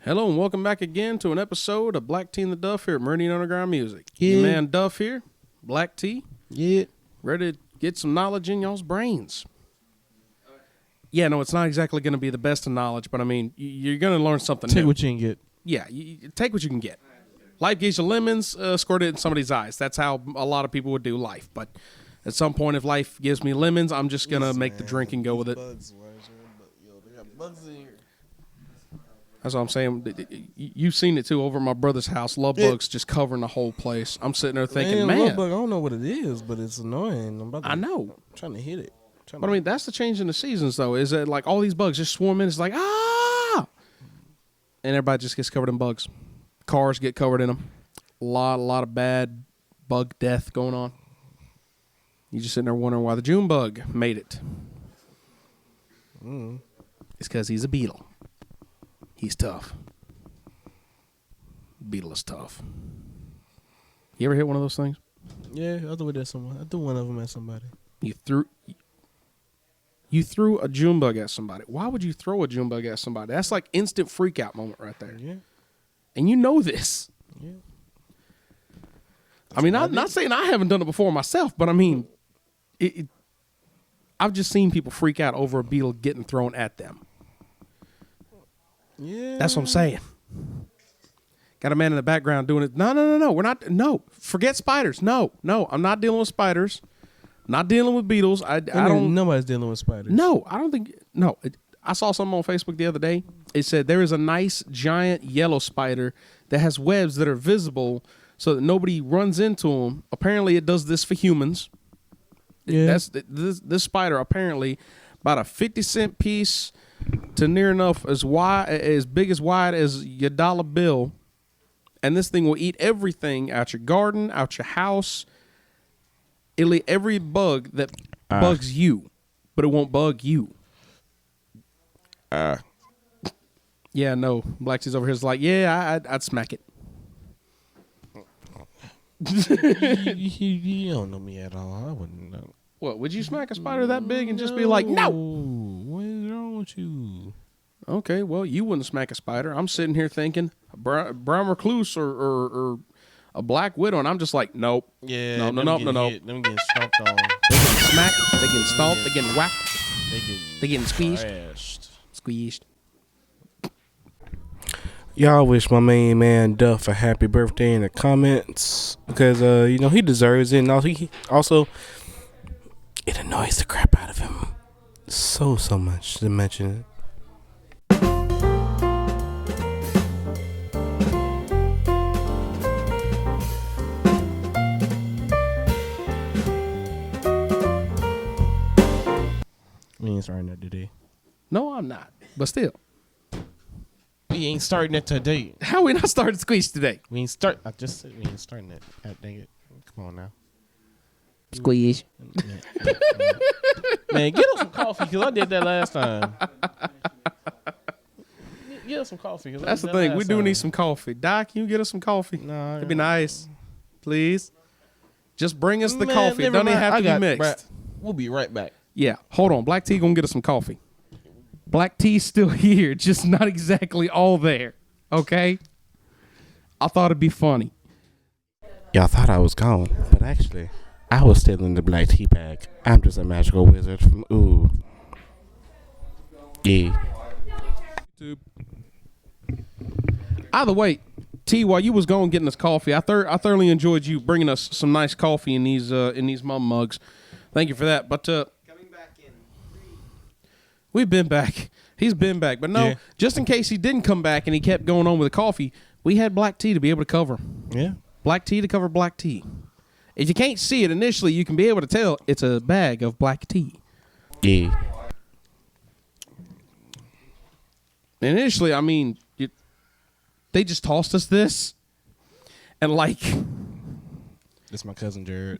Hello and welcome back again to an episode of Black T The DUFF here at Meridian Underground Music. Yeah. Your man Duff here, Black T, Yeah. ready to get some knowledge in y'all's brains. Yeah, no, it's not exactly going to be the best of knowledge, but I mean, you're going to learn something Take new. what you can get. Yeah, you take what you can get. Life gives you lemons, squirt it in somebody's eyes. That's how a lot of people would do life. But at some point, if life gives me lemons, I'm just going to make the drink and go with it. They got bugs in here. That's what I'm saying. You've seen it too over at my brother's house. Love bugs just covering the whole place. I'm sitting there thinking, man. Bug, I don't know what it is, but it's annoying. I know. I'm trying to hit it. But I mean, that's the change in the seasons, though. Is that like all these bugs just swarm in? It's like, ah! And everybody just gets covered in bugs. Cars get covered in them. A lot of bad bug death going on. You just sitting there wondering why the June bug made it. It's because he's a beetle. He's tough. Beetle is tough. You ever hit one of those things? Yeah, I threw it at someone. I threw one of them at somebody. You threw a June bug at somebody. Why would you throw a June bug at somebody? That's like instant freak out moment right there. Yeah. And you know this. Yeah. I mean, I'm not saying I haven't done it before myself, but I mean, I've just seen people freak out over a beetle getting thrown at them. Yeah. That's what I'm saying. Got a man in the background doing it. No. We're not. No. Forget spiders. No. I'm not dealing with spiders. Not dealing with beetles. I don't. Nobody's dealing with spiders. No, I don't think. No. I saw something on Facebook the other day. It said there is a nice giant yellow spider that has webs that are visible so that nobody runs into them. Apparently, it does this for humans. Yeah. This spider apparently about a 50-cent piece to near enough as big as wide as your dollar bill, and this thing will eat everything out your garden, out your house. It'll eat every bug that bugs you, but it won't bug you. Yeah, no. Black T's over here is like, yeah, I'd smack it. You don't know me at all. I wouldn't know. What, would you smack a spider that big and just be like, no? What is wrong with you? Okay, well, you wouldn't smack a spider. I'm sitting here thinking a brown recluse or a black widow, and I'm just like, nope. Yeah. No. Them getting stomped on. They getting smacked, they getting stomped, they getting whacked, they getting squeezed. Squeezed. Y'all wish my main man Duff a happy birthday in the comments because he deserves it, and he also it annoys the crap out of him so much to mention it. We ain't starting that today. No, I'm not. But still. We ain't starting that today. How we not starting squeeze today? I just said we ain't starting that. God dang it. Come on now. Squeeze. Man, get us some coffee because I did that last time. Get us some coffee. That's the thing. We do need some coffee. Doc, can you get us some coffee? Nah. It'd be nice. Please. Just bring us the Man, coffee. It never doesn't even mind. have to be mixed. We'll be right back. Yeah. Hold on. Black T gonna get us some coffee. Black T's still here, just not exactly all there. Okay? I thought it'd be funny. Y'all thought I was gone, but actually, I was still in the Black Tea bag. I'm just a magical wizard from Ooh. Yeah. Either way, T, while you was going getting us coffee, I thoroughly enjoyed you bringing us some nice coffee in these mum mugs. Thank you for that. But Coming back in. we've been back. He's been back. But no, just in case he didn't come back and he kept going on with the coffee, we had Black Tea to be able to cover. Yeah. Black Tea to cover Black Tea. If you can't see it initially, you can be able to tell it's a bag of black tea. Yeah. Initially, I mean, they just tossed us this. And like... This my cousin Jared.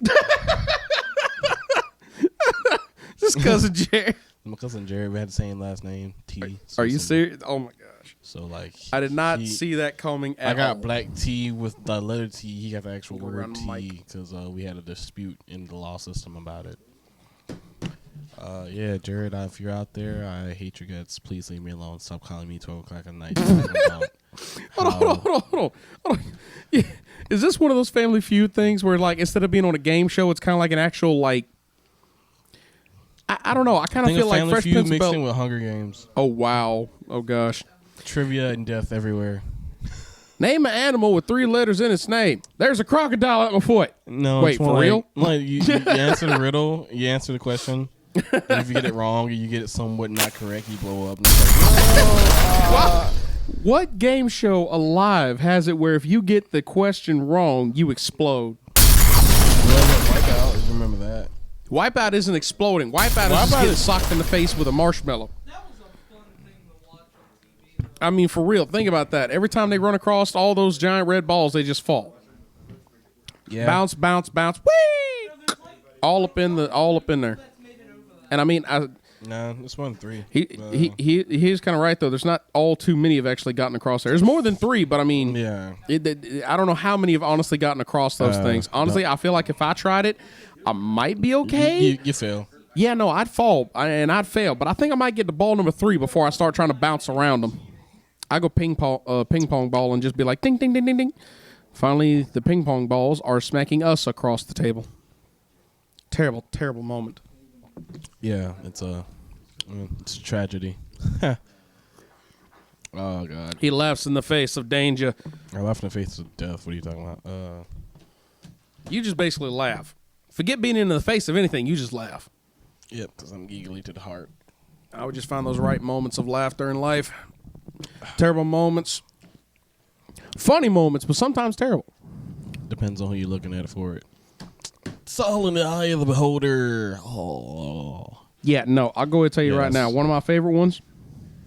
This cousin Jared. My cousin Jared, we had the same last name, T. Are you serious? Oh my gosh. So like I did not see that coming at all. I got Black T with the letter T. He got the actual Go around word the mic. T because we had a dispute in the law system about it. Yeah, Jared, if you're out there, I hate your guts. Please leave me alone. Stop calling me 12 o'clock at night. Hold on. Yeah. Is this one of those Family Feud things where, like, instead of being on a game show, it's kind of like an actual, like, I don't know. I kind of feel like Fresh Prince of mixing with Hunger Games. Oh, wow. Oh, gosh. Trivia and death everywhere. Name an animal with 3 letters in its name. There's a crocodile at my foot. No, wait, for real? Like you answer the riddle, you answer the question. And if you get it wrong or you get it somewhat not correct, you blow up. And it's like, what game show alive has it where if you get the question wrong, you explode? Wipeout, remember that. Wipeout isn't exploding. Wipeout is just getting socked in the face with a marshmallow. I mean, for real, think about that. Every time they run across all those giant red balls, they just fall. Yeah. Bounce, bounce, bounce. Whee! All up in there. And I mean, no, it's more than 3. He's kind of right though. There's not all too many have actually gotten across there. There's more than 3, but I mean, yeah. I don't know how many have honestly gotten across those things. Honestly, I feel like if I tried it, I might be okay. You fail. Yeah, no, I'd fall and I'd fail, but I think I might get to ball number 3 before I start trying to bounce around them. I go ping pong ball and just be like ding ding ding ding ding. Finally, the ping pong balls are smacking us across the table. Terrible, terrible moment. Yeah, it's a tragedy. Oh God. He laughs in the face of danger. I laugh in the face of death. What are you talking about? You just basically laugh. Forget being in the face of anything. You just laugh. Yep, because I'm giggly to the heart. I would just find those right moments of laughter in life. Terrible moments. Funny moments, but sometimes terrible. Depends on who you're looking at for it. It's all in the eye of the beholder. Oh. Yeah, no, I'll go ahead and tell you right now. One of my favorite ones.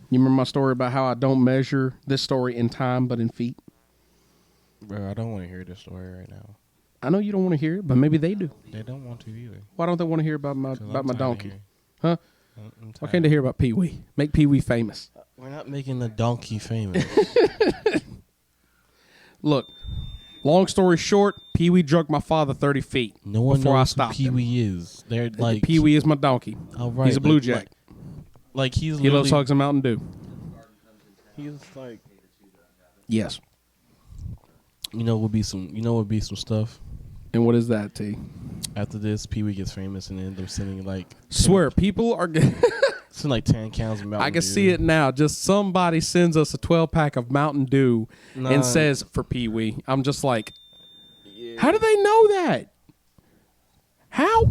You remember my story about how I don't measure this story in time, but in feet? Bro, I don't want to hear this story right now. I know you don't want to hear it, but maybe they do. They don't want to either. Why don't they want to hear about my donkey? Huh? Why can't they hear about Pee Wee? Make Pee Wee famous. We're not making the donkey famous. Look, long story short, Pee Wee drugged my father 30 feet No one before I knows who stopped Pee him. Wee is. They're like Pee Wee is my donkey. Oh, right, He's a blue jack. Like he's He loves hugs and Mountain Dew. He's like, Yes. would be some stuff. And what is that, T? After this, Pee Wee gets famous and then they're sending like Swear, people are send like 10 cans of Mountain Dew. I can see it now. Just somebody sends us a 12-pack of Mountain Dew and says for Pee Wee. I'm just like, how do they know that? How?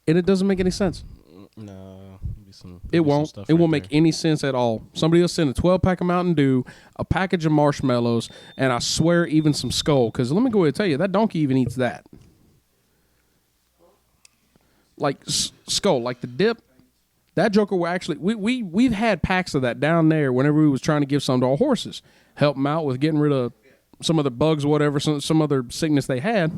And it doesn't make any sense. No. It won't. It won't make any sense at all. Somebody will send a 12-pack of Mountain Dew, a package of marshmallows, and I swear even some Skull. Because let me go ahead and tell you, that donkey even eats that. Like Skull, like the dip. That joker will actually. We've had packs of that down there whenever we was trying to give some to our horses, help them out with getting rid of some of the bugs, or whatever, some other sickness they had.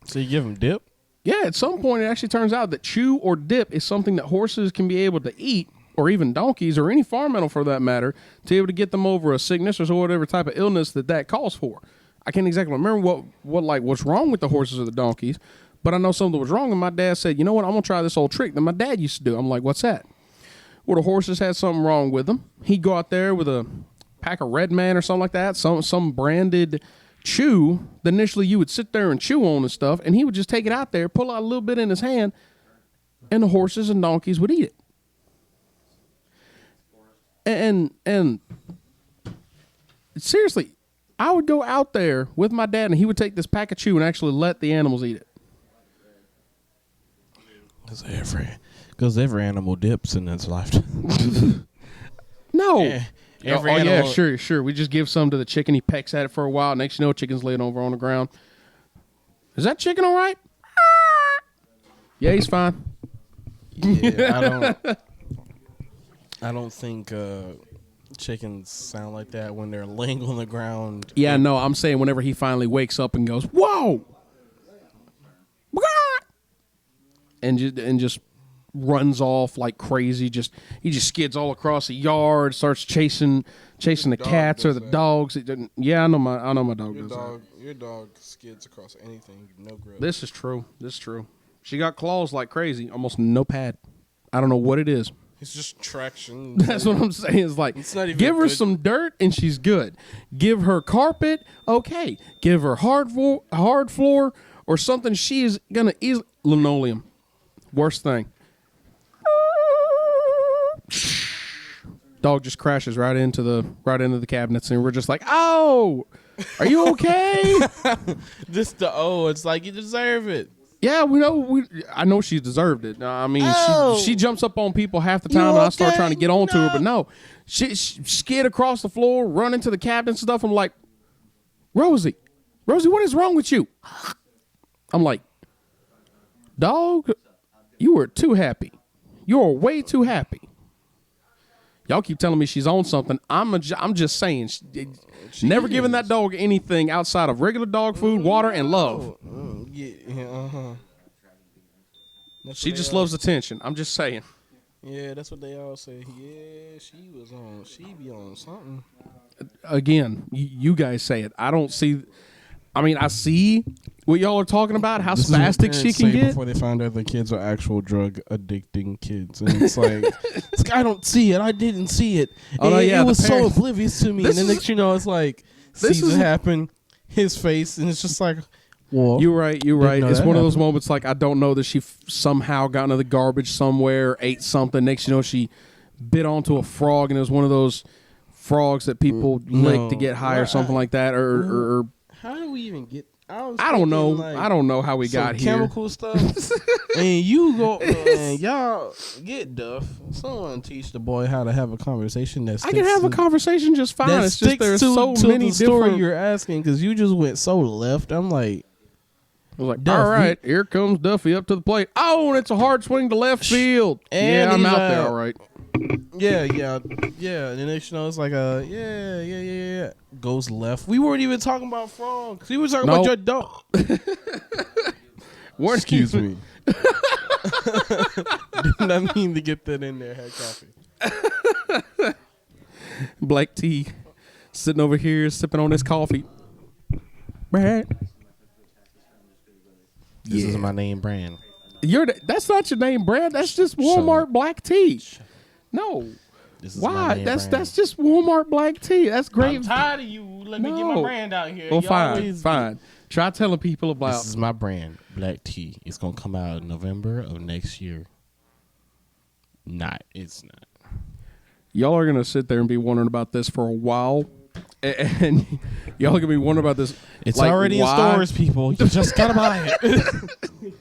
So you give them dip? Yeah, at some point it actually turns out that chew or dip is something that horses can be able to eat, or even donkeys, or any farm animal for that matter, to be able to get them over a sickness or whatever type of illness that calls for. I can't exactly remember what's wrong with the horses or the donkeys, but I know something was wrong, and my dad said, you know what, I'm going to try this old trick that my dad used to do. I'm like, what's that? Well, the horses had something wrong with them. He'd go out there with a pack of Red Man or something like that, some branded chew that initially you would sit there and chew on and stuff, and he would just take it out there, pull out a little bit in his hand, and the horses and donkeys would eat it. And seriously, I would go out there with my dad, and he would take this pack of chew and actually let the animals eat it. Because every animal dips in its lifetime. No. Yeah. Every animal, yeah, sure. We just give some to the chicken. He pecks at it for a while. Next you know, chicken's laying over on the ground. Is that chicken all right? Yeah, he's fine. Yeah, I don't think chickens sound like that when they're laying on the ground. Yeah, no, I'm saying whenever he finally wakes up and goes, whoa! And just runs off like crazy. He just skids all across the yard, starts chasing the cats or the dogs. Yeah, I know my dog does that. Your dog skids across anything, no grip. This is true. She got claws like crazy, almost no pad. I don't know what it is. It's just traction. That's what I'm saying. It's like, It's not even give her good. some dirt and she's good. Give her carpet, okay. Give her hard floor or something she is gonna easily. Linoleum, worst thing. Dog just crashes right into the cabinets, and we're just like, oh, are you okay? Just it's like you deserve it. Yeah, I know she deserved it. I mean, she jumps up on people half the time, You and I start okay? trying to get on to her, No. but no, she skid across the floor, run into the cabinets and stuff. I'm like, Rosie, what is wrong with you? I'm like, dog, you were too happy. You're way too happy. Y'all keep telling me she's on something. I'm just saying, never giving that dog anything outside of regular dog food, water, and love. She just loves attention. I'm just saying. Yeah, that's what they all say. Yeah, she be on something. Again, you guys say it. I don't see. I mean, I see what y'all are talking about, how spastic she can get. Before they find out the kids are actual drug addicting kids. And it's like, I don't see it. I didn't see it. Oh, no, yeah, it was so parents- oblivious to me. And then next you know, it's like, sees it happen, his face, and it's just like, well. You're right. know It's that one of those happened. moments like, I don't know that she somehow got into the garbage somewhere, ate something. Next you know, she bit onto a frog, and it was one of those frogs that people lick to get high or something like that. Or how do we even get? I don't know. Like, I don't know how we got here. Chemical stuff. And you go, and y'all get Duff. Someone teach the boy how to have a conversation that I can have a conversation just fine. It's just there's so many the story different. you're asking because you just went so left. I'm like, I was like, Duff, all right, here comes Duffy up to the plate. Oh, and it's a hard swing to left field. And yeah, I'm he's out there, out. all right. yeah. And the next you know, it's like yeah. Goes left. We weren't even talking about frogs. We were talking about your dog. Excuse me. Did not mean to get that in there. Had coffee. Black T sitting over here sipping on his coffee. Brad. This is my name brand. That's not your name, Brad. That's just Walmart Black Tea. No. This is my Why? name That's brand. just Walmart Black Tea. That's great. I'm tired of you. Let me get No. my brand out here. Well, You fine, always- fine. Try telling people about. This is my brand, Black T. It's gonna come out in November of next year. It's not. Y'all are gonna sit there and be wondering about this for a while, and y'all are gonna be wondering about this. It's like, already why? in stores, people. You just gotta buy it.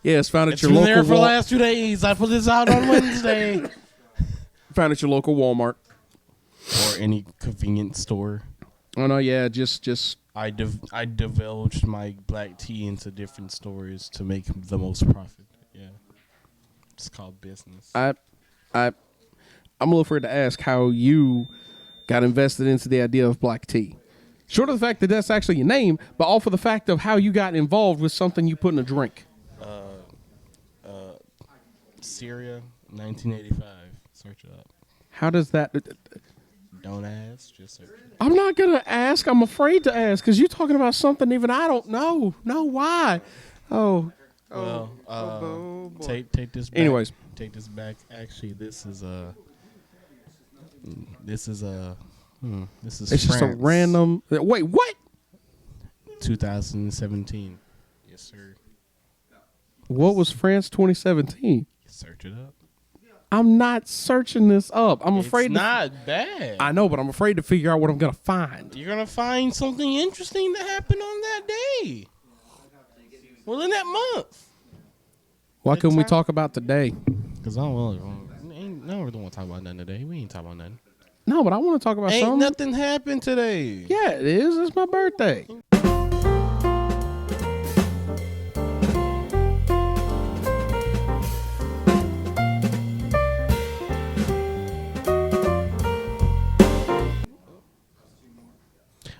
Yeah, it's found at It's your been local. there for the last 2 days. I put this out on Wednesday. Found at your local Walmart. Or any convenience store. Oh no, yeah, just. I divulged my black tea into different stores to make the most profit. Yeah, it's called business. I'm a little afraid to ask how you got invested into the idea of black tea. Short of the fact that that's actually your name, but all for the fact of how you got involved with something you put in a drink. Syria, 1985. Search it up. How does that? Don't ask, just search it. I'm not gonna ask. I'm afraid to ask because you're talking about something even I don't know. No, why? Oh. Well, boy. take this back. Anyways. Take this back. Actually, this is This is It's just a random. Wait, what? 2017. Yes, sir. What was France 2017? Search it up. I'm not searching this up. I'm afraid. It's not bad. I know, but I'm afraid to figure out what I'm gonna find. You're gonna find something interesting that happened on that day. Well, in that month. Why Good couldn't we time. talk about today? Cause I don't really want to talk about nothing today. We ain't talking about nothing. No, but I want to talk about Ain't something. nothing happened today. Yeah, it is. It's my birthday.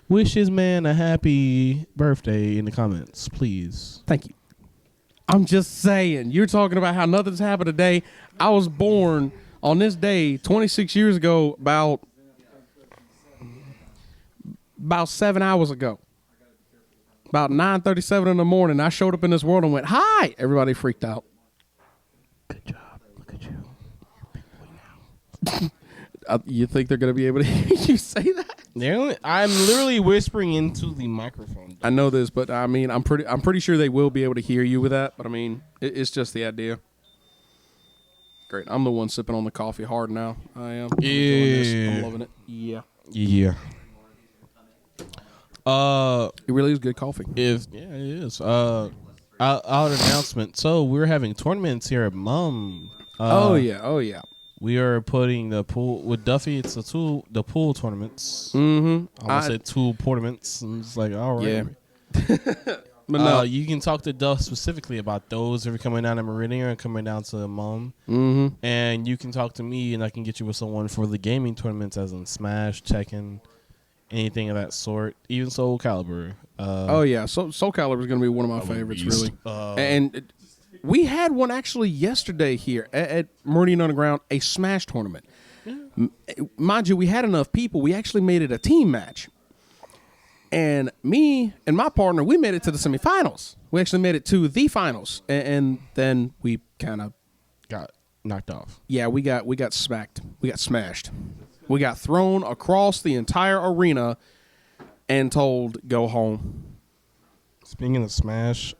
Wish his man a happy birthday in the comments, please. Thank you. I'm just saying. You're talking about how nothing's happened today. I was born on this day 26 years ago, about 7 hours ago. About 9:37 in the morning, I showed up in this world and went, "Hi!" Everybody freaked out. Good job. Look at you. You think they're gonna be able to hear you say that? I'm literally whispering into the microphone. I know this, but I mean, I'm pretty sure they will be able to hear you with that. But I mean, it's just the idea. Great. I'm the one sipping on the coffee hard now. I am. I'm enjoying this. I'm loving it. Yeah. Yeah. It really is good coffee. It is. Out announcement. So we're having tournaments here at Mum. Oh yeah. We are putting the pool with Duffy. It's the pool tournaments. Mm-hmm. I said two tournaments. I'm just like, all right. Yeah. But no, you can talk to Duff specifically about those if you're coming down to Meridian or coming down to Mum. mm-hmm. And you can talk to me, and I can get you with someone for the gaming tournaments, as in Smash, Tekken, anything of that sort. Even Soul Calibur. Oh yeah, Soul Calibur is going to be one of my favorites, really. And we had one actually yesterday here at Meridian Underground, a Smash tournament. Yeah. Mind you, we had enough people. We actually made it a team match. And me and my partner, we made it to the semifinals. We actually made it to the finals, and then we kind of got knocked off. Yeah, we got smacked. We got smashed. We got thrown across the entire arena and told, go home. Speaking of Smash,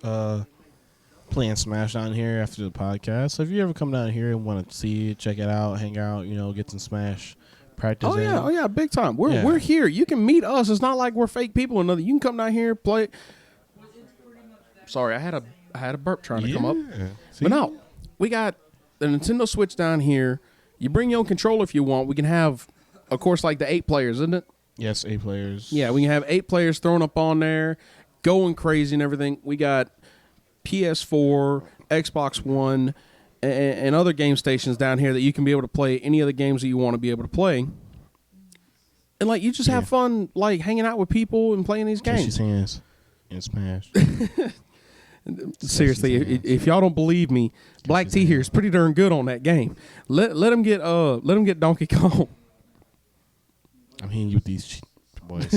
playing Smash down here after the podcast. So if you ever come down here and want to see it, check it out, hang out, get some Smash practice. Oh yeah, big time. We're here. You can meet us. It's not like we're fake people or nothing. You can come down here, play. Sorry, I had a burp trying to come up. See? But no, we got the Nintendo Switch down here. You bring your own controller if you want. We can have, of course, like the 8 players, isn't it? Yes, 8 players. Yeah, we can have 8 players thrown up on there, going crazy and everything. We got PS4, Xbox One, and other game stations down here that you can be able to play any of the games that you want to be able to play. And like you just have fun like hanging out with people and playing these games. Hands in Smash. Seriously, if y'all don't believe me, Black T here is pretty darn good on that game. Let him get Donkey Kong. I'm hitting you with these boys.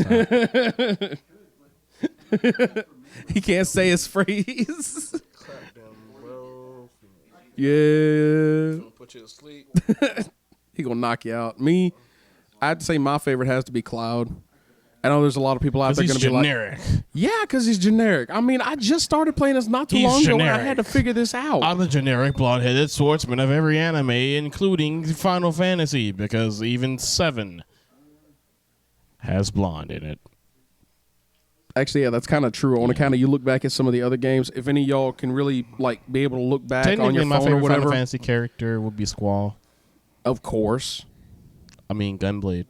He can't say his phrase. Yeah. Put you to sleep. He gonna knock you out. Me, I'd say my favorite has to be Cloud. I know there's a lot of people out there going to be generic. Like, yeah, because he's generic. I mean, I just started playing this not too long ago, and I had to figure this out. I'm the generic blonde-headed swordsman of every anime, including Final Fantasy, because even 7 has blonde in it. Actually, yeah, that's kind of true. On account of you look back at some of the other games, if any of y'all can really like be able to look back on your phone my favorite or whatever. Final Fantasy character would be Squall. Of course. I mean, Gunblade.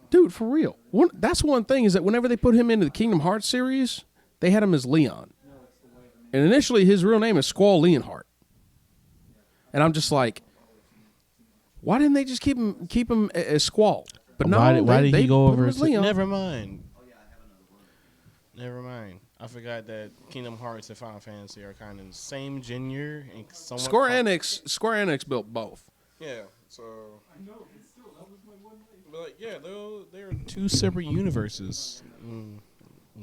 Dude, for real. That's one thing is that whenever they put him into the Kingdom Hearts series, they had him as Leon. And initially, his real name is Squall Leonhart. And I'm just like, why didn't they just keep him as Squall? But no, why did he go over as Leon? Never mind. I forgot that Kingdom Hearts and Final Fantasy are kind of the same genre. And Square Enix built both. Yeah, so. But yeah, they're 2 separate universes.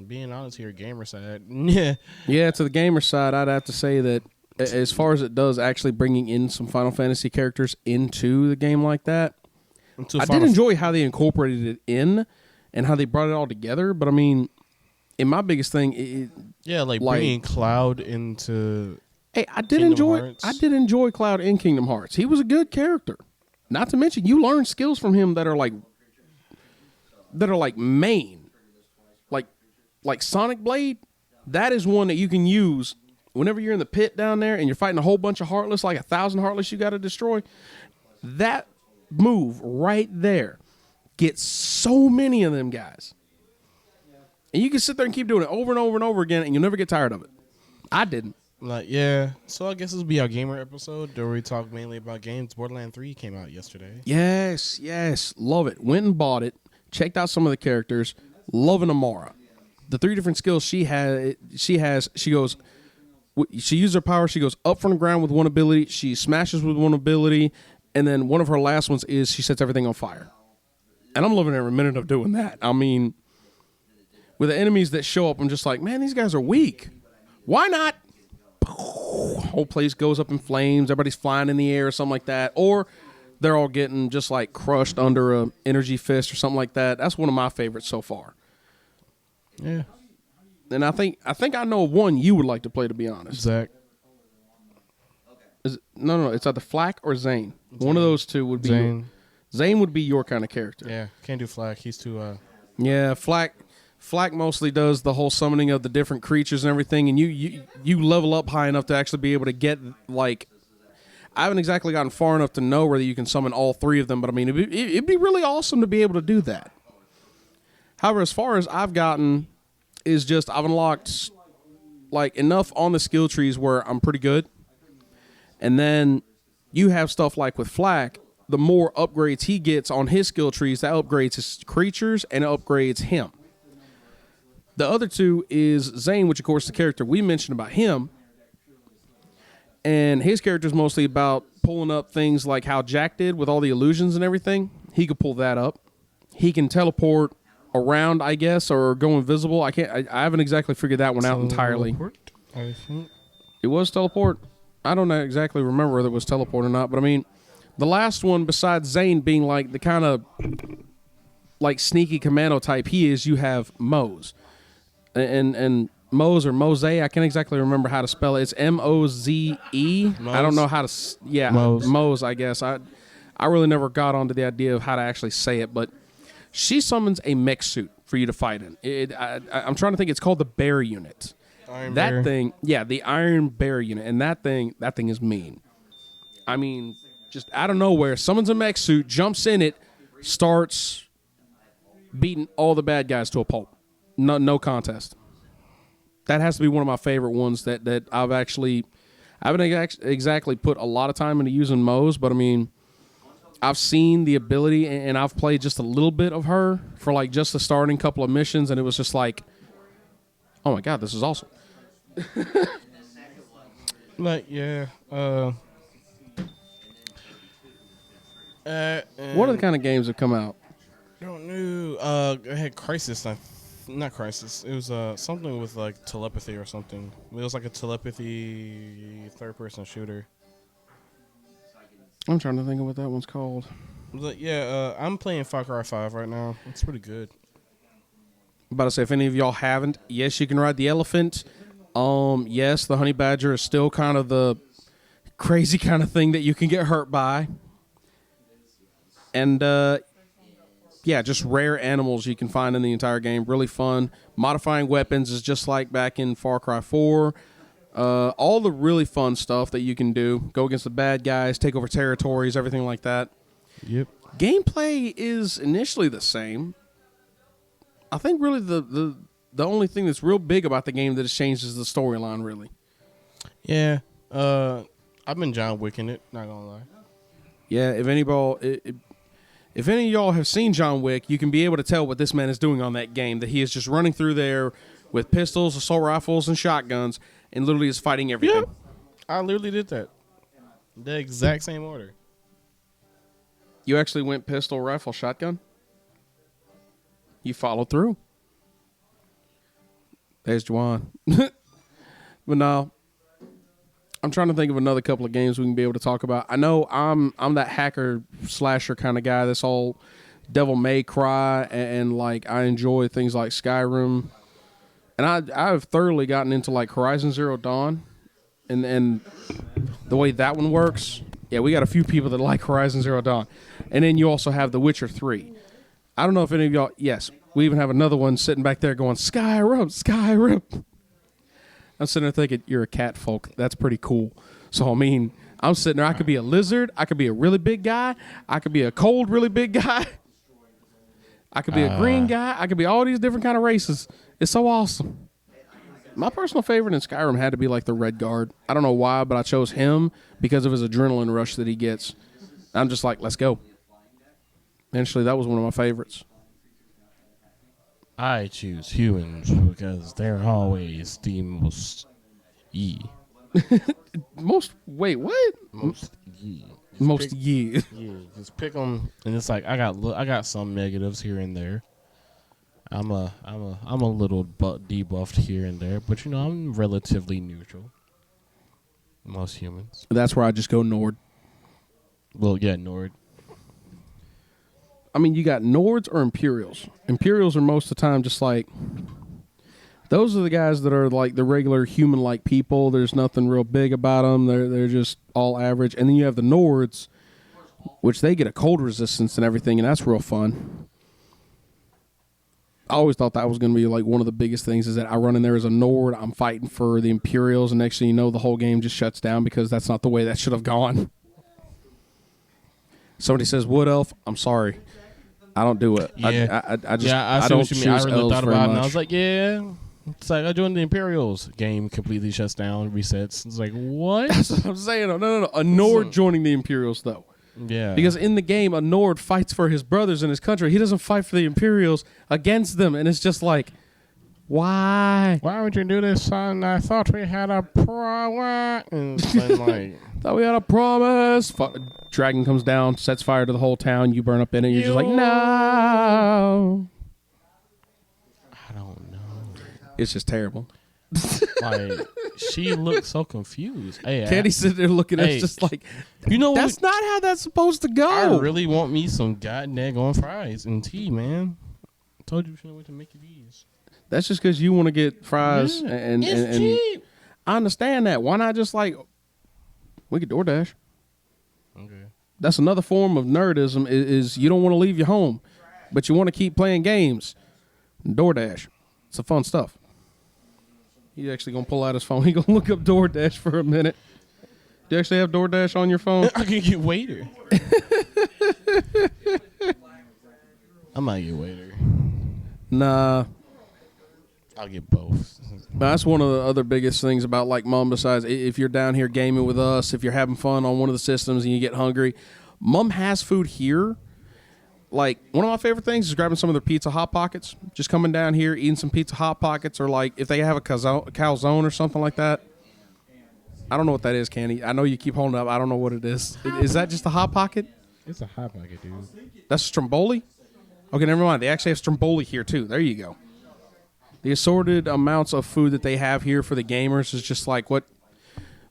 Being honest here, gamer side. Yeah, to the gamer side, I'd have to say that as far as it does actually bringing in some Final Fantasy characters into the game like that, I did enjoy how they incorporated it in and how they brought it all together. But I mean, in my biggest thing, bringing Cloud into. Hey, I did enjoy Cloud in Kingdom Hearts. He was a good character. Not to mention, you learn skills from him that are like main, like Sonic Blade. That is one that you can use whenever you're in the pit down there and you're fighting a whole bunch of Heartless, like 1,000 Heartless you got to destroy. That move right there gets so many of them guys, and you can sit there and keep doing it over and over and over again, and you'll never get tired of it. I didn't. So I guess this will be our gamer episode where we talk mainly about games. Borderlands 3 came out yesterday. Yes, love it. Went and bought it. Checked out some of the characters. Loving Amara. The 3 different skills she has. She goes. She uses her power. She goes up from the ground with one ability. She smashes with one ability, and then one of her last ones is she sets everything on fire. And I'm loving every minute of doing that. I mean, with the enemies that show up, I'm just like, man, these guys are weak. Why not? Whole place goes up in flames. Everybody's flying in the air or something like that. Or they're all getting just like crushed under a energy fist or something like that. That's one of my favorites so far. Yeah. And I think I know one you would like to play, to be honest. Zach. No, it's either Flack or Zane. One of those two would be Zane. Zane would be your kind of character. Yeah, can't do Flack. He's too. Yeah, Flack mostly does the whole summoning of the different creatures and everything, and you level up high enough to actually be able to get, like, I haven't exactly gotten far enough to know whether you can summon all three of them, but I mean, it'd be really awesome to be able to do that. However, as far as I've gotten is just I've unlocked like enough on the skill trees where I'm pretty good. And then you have stuff like with Flack, the more upgrades he gets on his skill trees, that upgrades his creatures and it upgrades him. The other two is Zane, which of course is the character we mentioned about him. And his character is mostly about pulling up things like how Jack did with all the illusions and everything. He could pull that up. He can teleport around, I guess, or go invisible. I haven't exactly figured that one out entirely. I think it was teleport. I don't exactly remember whether it was teleport or not, but I mean, the last one besides Zane being like the kind of like sneaky commando type he is, you have Mose. And Mose or Mose, I can't exactly remember how to spell it. It's Moze. I don't know how to. Yeah, Mose. I guess I really never got onto the idea of how to actually say it, but she summons a mech suit for you to fight in. I'm trying to think. It's called the Bear Unit. That thing, yeah, the Iron Bear Unit, and that thing is mean. I mean, just out of nowhere, summons a mech suit, jumps in it, starts beating all the bad guys to a pulp. No contest. That has to be one of my favorite ones that I've actually. I haven't exactly put a lot of time into using Mose, but I mean, I've seen the ability and I've played just a little bit of her for like just the starting couple of missions, and it was just like, oh my god, this is awesome. Like, yeah. What other kind of games have come out? I don't know. I had Crisis. Not Crisis. It was something with like telepathy or something. It was like a telepathy third-person shooter. I'm trying to think of what that one's called. But yeah, I'm playing Far Cry 5 right now. It's pretty good. I'm about to say, if any of y'all haven't, yes, you can ride the elephant. Yes, the honey badger is still kind of the crazy kind of thing that you can get hurt by. And yeah, just rare animals you can find in the entire game. Really fun. Modifying weapons is just like back in Far Cry 4. All the really fun stuff that you can do. Go against the bad guys, take over territories, everything like that. Yep. Gameplay is initially the same. I think really the only thing that's real big about the game that has changed is the storyline, really. Yeah. I've been John Wicking it, not gonna lie. Yeah, if any of y'all have seen John Wick, you can be able to tell what this man is doing on that game, that he is just running through there with pistols, assault rifles, and shotguns, and literally is fighting everything. Yep. I literally did that. The exact same order. You actually went pistol, rifle, shotgun? You followed through. There's Juwan. But no, I'm trying to think of another couple of games we can be able to talk about. I know I'm that hacker slasher kind of guy that's all Devil May Cry and like I enjoy things like Skyrim. And I've thoroughly gotten into like Horizon Zero Dawn and the way that one works. Yeah, we got a few people that like Horizon Zero Dawn. And then you also have The Witcher 3. I don't know if any of y'all, yes, we even have another one sitting back there going, Skyrim. I'm sitting there thinking, you're a cat folk. That's pretty cool. So, I mean, I'm sitting there. I could be a lizard. I could be a really big guy. I could be a cold, really big guy. I could be a green guy. I could be all these different kind of races. It's so awesome. My personal favorite in Skyrim had to be like the Red Guard. I don't know why, but I chose him because of his adrenaline rush that he gets. I'm just like, let's go. Eventually, that was one of my favorites. I choose humans because they're always the most Wait, what? Most ye. Yeah, just pick them, and it's like I got some negatives here and there. I'm a little debuffed here and there, but I'm relatively neutral. Most humans. That's where I just go Nord. Well, yeah, Nord. I mean, you got Nords or Imperials. Imperials are most of the time just like, those are the guys that are like the regular human-like people. There's nothing real big about them. They're just all average. And then you have the Nords, which they get a cold resistance and everything, and that's real fun. I always thought that was going to be like one of the biggest things is that I run in there as a Nord, I'm fighting for the Imperials, and next thing you know, the whole game just shuts down because that's not the way that should have gone. Somebody says Wood Elf, I'm sorry. I don't do it. Yeah. I don't choose I really elves thought very about it, and much. I was like, yeah. It's like I joined the Imperials. Game completely shuts down, resets. It's like, what? That's what I'm saying. No. A Nord joining the Imperials, though. Yeah. Because in the game, a Nord fights for his brothers in his country. He doesn't fight for the Imperials against them. And it's just like, why? Why would you do this, son? I thought we had a promise. And it's like, Thought we had a promise. Dragon comes down, sets fire to the whole town. You burn up in it. You're just like, no. I don't know. It's just terrible. Like, she looks so confused. Hey, Candy's sitting there looking at us just like, you know that's not how that's supposed to go. I really want me some goddamn fries and tea, man. I told you we shouldn't wait to make it these. That's just because you want to get fries. Yeah, and it's cheap. I understand that. Why not just like, we could DoorDash. Okay. That's another form of nerdism is you don't want to leave your home, but you want to keep playing games. DoorDash. It's the fun stuff. He's actually going to pull out his phone. He's going to look up DoorDash for a minute. Do you actually have DoorDash on your phone? I can get waiter. I might get waiter. Nah. I'll get both. That's one of the other biggest things about like Mom, besides if you're down here gaming with us, if you're having fun on one of the systems and you get hungry, Mom has food here. Like, one of my favorite things is grabbing some of their Pizza Hot Pockets. Just coming down here, eating some Pizza Hot Pockets, or like if they have a calzone or something like that. I don't know what that is, Candy. I know you keep holding it up. I don't know what it is. Is that just a Hot Pocket? It's a Hot Pocket, dude. That's Stromboli? Okay, never mind. They actually have Stromboli here, too. There you go. The assorted amounts of food that they have here for the gamers is just like like,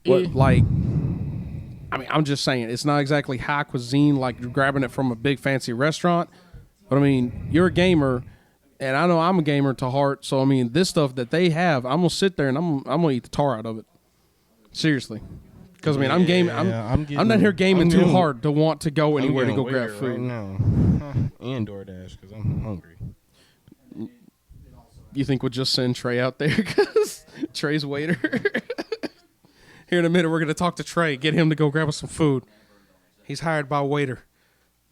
I mean, I'm just saying, it's not exactly high cuisine like you're grabbing it from a big fancy restaurant. But, I mean, you're a gamer, and I know I'm a gamer to heart. So, I mean, this stuff that they have, I'm going to sit there and I'm going to eat the tar out of it. Seriously. Because, I mean, I'm gaming. I'm not here gaming too hard to want to go anywhere to go grab food. Right now. And DoorDash, because I'm hungry. You think we'll just send Trey out there because Trey's waiter? Here in a minute, we're going to talk to Trey, get him to go grab us some food. He's hired by a waiter.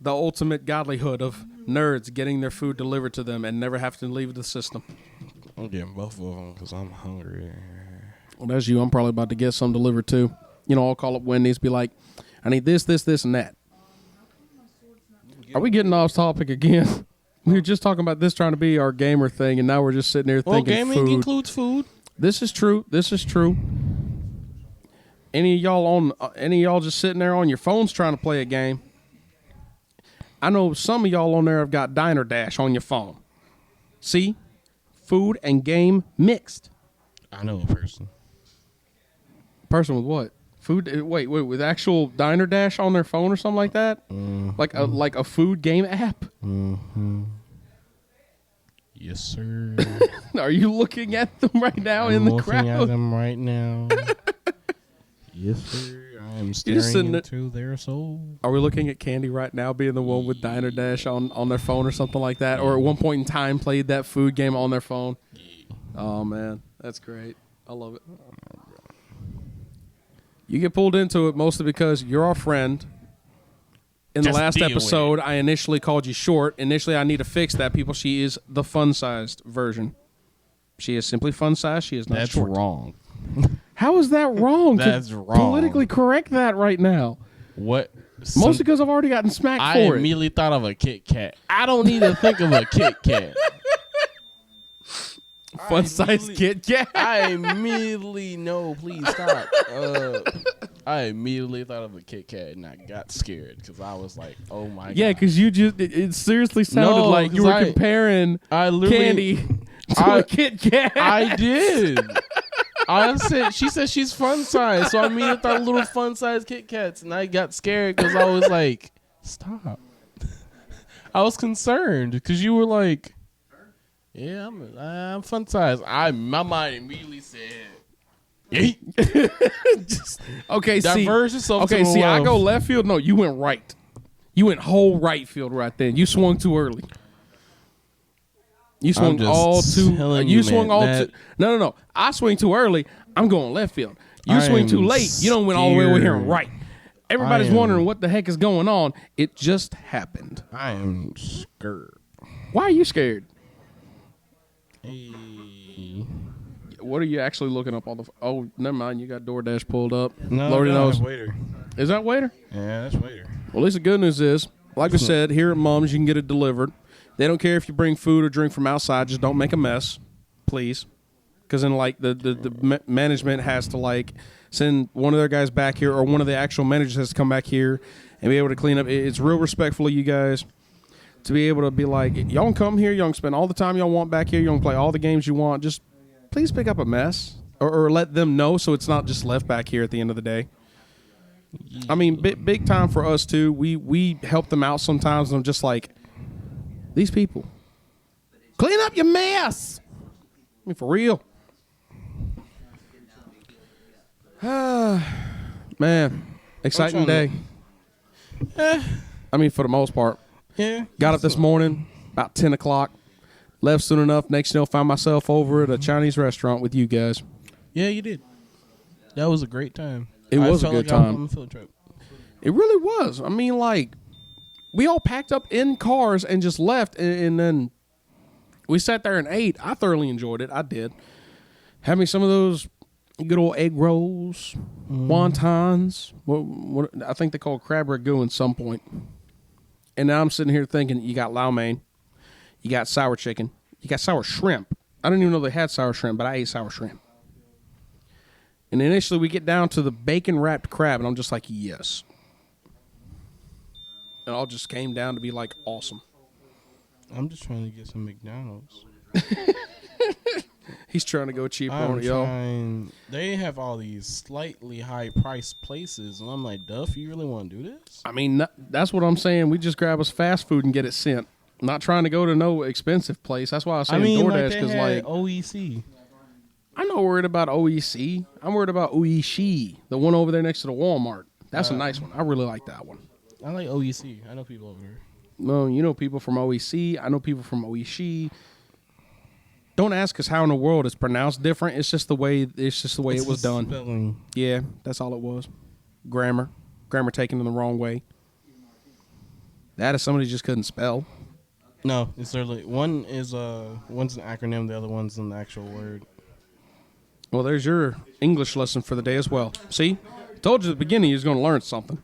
The ultimate godlyhood of nerds getting their food delivered to them and never have to leave the system. I'm getting both of them because I'm hungry. Well, that's you. I'm probably about to get some delivered too. You know, I'll call up Wendy's, be like, I need this, and that. Are we getting off topic again? We were just talking about this trying to be our gamer thing, and now we're just sitting there thinking gaming food. includes food. This is true. Any of y'all just sitting there on your phones trying to play a game? I know some of y'all on there have got Diner Dash on your phone. See? Food and game mixed. I know a person. Person with what? Food? Wait, with actual Diner Dash on their phone or something like that? Mm-hmm. Like a food game app? Mm-hmm. Yes, sir. Are you looking at them right now in the crowd? I'm looking at them right now. Yes, sir. I am staring into their soul. Are we looking at Candy right now being the one with Diner Dash on their phone or something like that? Or at one point in time played that food game on their phone? Yeah. Oh, man. That's great. I love it. You get pulled into it mostly because you're our friend. In the last episode, I initially called you short. Initially, I need to fix that, people. She is the fun-sized version. She is simply fun-sized. She is not short. That's wrong. How is that wrong? That's wrong. Politically correct that right now. What? Mostly because I've already gotten smacked for it. I immediately thought of a Kit Kat. I don't need to think of a Kit Kat. Fun-sized Kit Kat. I immediately, no, please stop. I immediately thought of a Kit Kat and I got scared because I was like, oh my God. Yeah, because you just, it seriously sounded like you were comparing candy to a Kit Kat. I did. She said she's fun-sized, so I immediately thought of little fun-sized Kit Kats and I got scared because I was like, stop. I was concerned because you were like, "Yeah, I'm fun size." My mind immediately said, "Yeet." Okay, Diverse yourself to okay, the see, I left. go left field. No, you went right. You went whole right field right then. You swung too early. You swung just all too. telling You you, swung man, all that- too. No. I swing too early. I'm going left field. You I swing too am late. You don't went all the way over here and scared. right. Everybody's I am- wondering what the heck is going on. It just happened. I am scared. Why are you scared? Hey. What are you actually looking up on the? Oh, never mind. You got DoorDash pulled up. No, Lordy no, knows. Waiter. Is that waiter? Yeah, that's waiter. Well, at least the good news is, like I said, here at Mom's, you can get it delivered. They don't care if you bring food or drink from outside. Just don't make a mess, please. Because then, like, the management has to, like, send one of their guys back here, or one of the actual managers has to come back here and be able to clean up. It's real respectful of you guys to be able to be like, y'all can come here, y'all can spend all the time y'all want back here, y'all can play all the games you want. Just please pick up a mess or let them know so it's not just left back here at the end of the day. I mean, big time for us, too. We help them out sometimes, and I'm just like, these people, clean up your mess. I mean, for real. Man, exciting day. I mean, for the most part. Yeah. Got up this morning about 10 o'clock. Left soon enough. Next thing, found myself over at a Chinese restaurant with you guys. Yeah, you did. That was a great time. It was a felt good like I was time. on the field trip. It really was. I mean, like, we all packed up in cars and just left, and then we sat there and ate. I thoroughly enjoyed it. I did. Had me some of those good old egg rolls, wontons. What I think they call crab ragout at some point. And now I'm sitting here thinking, you got lo mein, you got sour chicken, you got sour shrimp. I didn't even know they had sour shrimp, but I ate sour shrimp. And initially we get down to the bacon-wrapped crab, and I'm just like, yes. It all just came down to be like awesome. I'm just trying to get some McDonald's. He's trying to go cheaper on it, y'all. They have all these slightly high-priced places, and I'm like, Duff, you really want to do this? I mean, that's what I'm saying. We just grab us fast food and get it sent. Not trying to go to no expensive place. That's why I was saying DoorDash, because like OEC. I'm not worried about OEC. I'm worried about Oishi, the one over there next to the Walmart. That's a nice one. I really like that one. I like OEC. I know people over here. No, you know people from OEC. I know people from Oishi. Don't ask us how in the world it's pronounced different. It's just the way. It's just the way it was done. Spelling. Yeah, that's all it was. Grammar taken in the wrong way. That is somebody just couldn't spell. No, it's literally one's an acronym, the other one's an actual word. Well, there's your English lesson for the day as well. See, told you at the beginning you was going to learn something.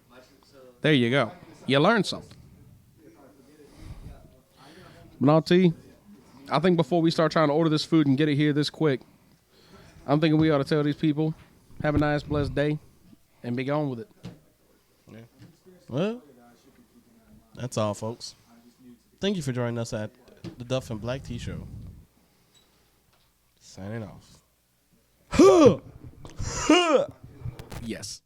There you go. You learned something. But I'll tell you, I think before we start trying to order this food and get it here this quick, I'm thinking we ought to tell these people, have a nice, blessed day, and be gone with it. Yeah. Well, that's all, folks. Thank you for joining us at the Duff and Black T Show. Signing off. Yes.